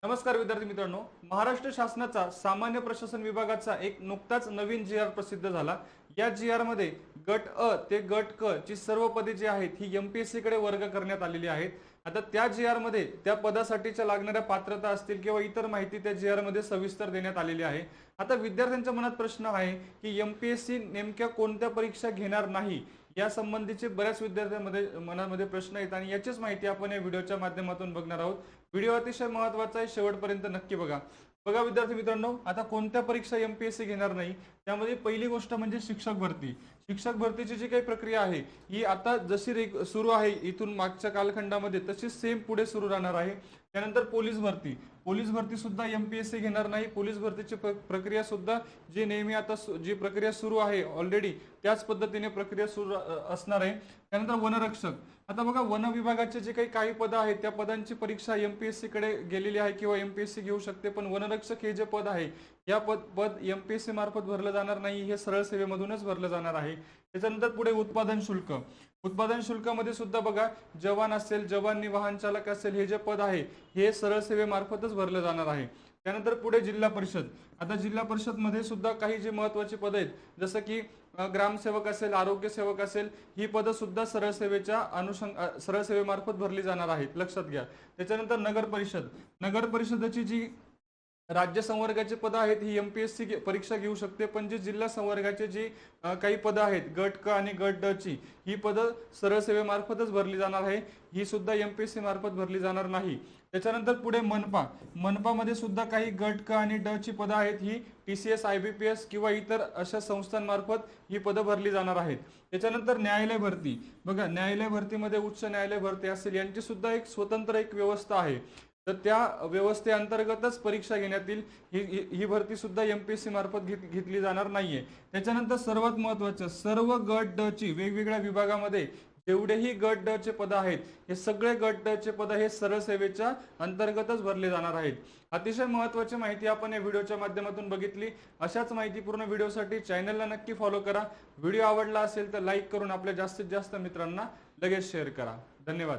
नमस्कार विद्यार्थी मित्रांनो, महाराष्ट्र शासनाचा सामान्य प्रशासन विभागाचा एक नुकताच नवीन जी आर प्रसिद्ध झाला। या जी आर मध्ये गट अ ते गट क ची सर्व पदे जी आहेत ही एमपीएससी कडे वर्ग करण्यात आलेली आहेत। आता त्या जी आर मध्ये त्या पदासाठीच्या लागणाऱ्या पात्रता असतील किंवा इतर माहिती त्या जी आर मध्ये सविस्तर देण्यात आलेली आहे। आता विद्यार्थ्यांच्या मनात प्रश्न आहे की एमपीएससी नेमक्या कोणत्या परीक्षा घेणार नाही, या संबंधीचे बऱ्याच विद्यार्थ्यांमध्ये मनामध्ये प्रश्न आहेत आणि याचीच माहिती आपण या व्हिडिओच्या माध्यमातून बघणार आहोत। व्हिडिओ अतिशय महत्त्वाचा आहे, शेवटपर्यंत नक्की बघा। बघा विद्यार्थी मित्रांनो, आता कोणत्या परीक्षा एमपीएससी घेणार नाही त्यामध्ये पहिली गोष्ट म्हणजे शिक्षक भरती। शिक्षक भरतीची जी काही प्रक्रिया आहे ही आता जशी सुरू आहे इथून मागच्या कालखंडामध्ये तशीच सेम पुढे सुरू राहणार आहे। त्यानंतर पोलीस भरती, पोलीस भरती सुद्धा एमपीएससी घेणार नाही। पोलीस भरतीची प्रक्रिया सुद्धा जी नेहमी आता जी प्रक्रिया सुरू आहे ऑलरेडी त्याच पद्धतीने प्रक्रिया सुरू असणार आहे। त्यानंतर वनरक्षक, आता बघा वन विभागाचे जे काही पद आहेत त्या पदांची परीक्षा एमपीएससी कडे गेलेली आहे किंवा एमपीएससी घेऊ शकते, पण वनरक्षक हे जे पद आहे या पद एमपीएससी मार्फत भरलं जाणार नाही, हे सरळ सेवेमधूनच भरलं जाणार आहे। त्याच्यानंतर पुढे उत्पादन शुल्क, उत्पादन शुल्कामध्ये सुद्धा बघा जवान असेल, जवान वाहन चालक असेल, हे जे पद आहे हे सरळ सेवेमार्फतच भरलं जाणार आहे। त्यानंतर पुढे जिल्हा परिषद, आता जिल्हा परिषद मध्ये सुद्धा काही जे महत्त्वाची पद आहेत जसं की ग्रामसेवक असेल, आरोग्य सेवक असेल, ही पदं सुद्धा सरळ सेवेमार्फत भरली जाणार आहेत, लक्षात घ्या। त्याच्यानंतर नगर परिषद, नगर परिषदेची जी राज्य संवर्गाची पदं आहेत ही एमपीएससी परीक्षा घेऊ शकते, पण जी जिल्हा संवर्गाचे जी काही पदं आहेत गट क आणि गट ड ची ही पदं सरळ सेवेमार्फतच भरली जाणार आहे, ही सुद्धा एमपीएससी मार्फत भरली जाणार नाही। त्याच्यानंतर पुढे मनपा, मनपामध्ये सुद्धा काही गट क आणि ड ची पदं आहेत ही टीसीएस, आयबीपीएस किंवा इतर अशा संस्थांमार्फत ही पदं भरली जाणार आहेत। त्याच्यानंतर न्यायालय भरती, बघा न्यायालय भरतीमध्ये उच्च न्यायालय भरती असेल यांची सुद्धा एक स्वतंत्र एक व्यवस्था आहे, तर त्या व्यवस्थेअंतर्गतच परीक्षा घेण्यात येईल। ही भरती सुद्धा एमपीएससी मार्फत घेतली जाणार नाहीये। त्याच्यानंतर सर्वात महत्त्वाचं, सर्व गट ड ची वेगवेगळ्या विभागामध्ये जेवढेही गट ड चे पद आहेत हे सगळे गट ड चे पद हे सरळ सेवेच्या अंतर्गतच भरले जाणार आहेत। अतिशय महत्त्वाची माहिती आपण या व्हिडिओच्या माध्यमातून बघितली। अशाच माहितीपूर्ण व्हिडिओसाठी चॅनलला नक्की फॉलो करा। व्हिडिओ आवडला असेल तर लाईक करून आपल्या जास्तीत जास्त मित्रांना लगेच शेअर करा। धन्यवाद।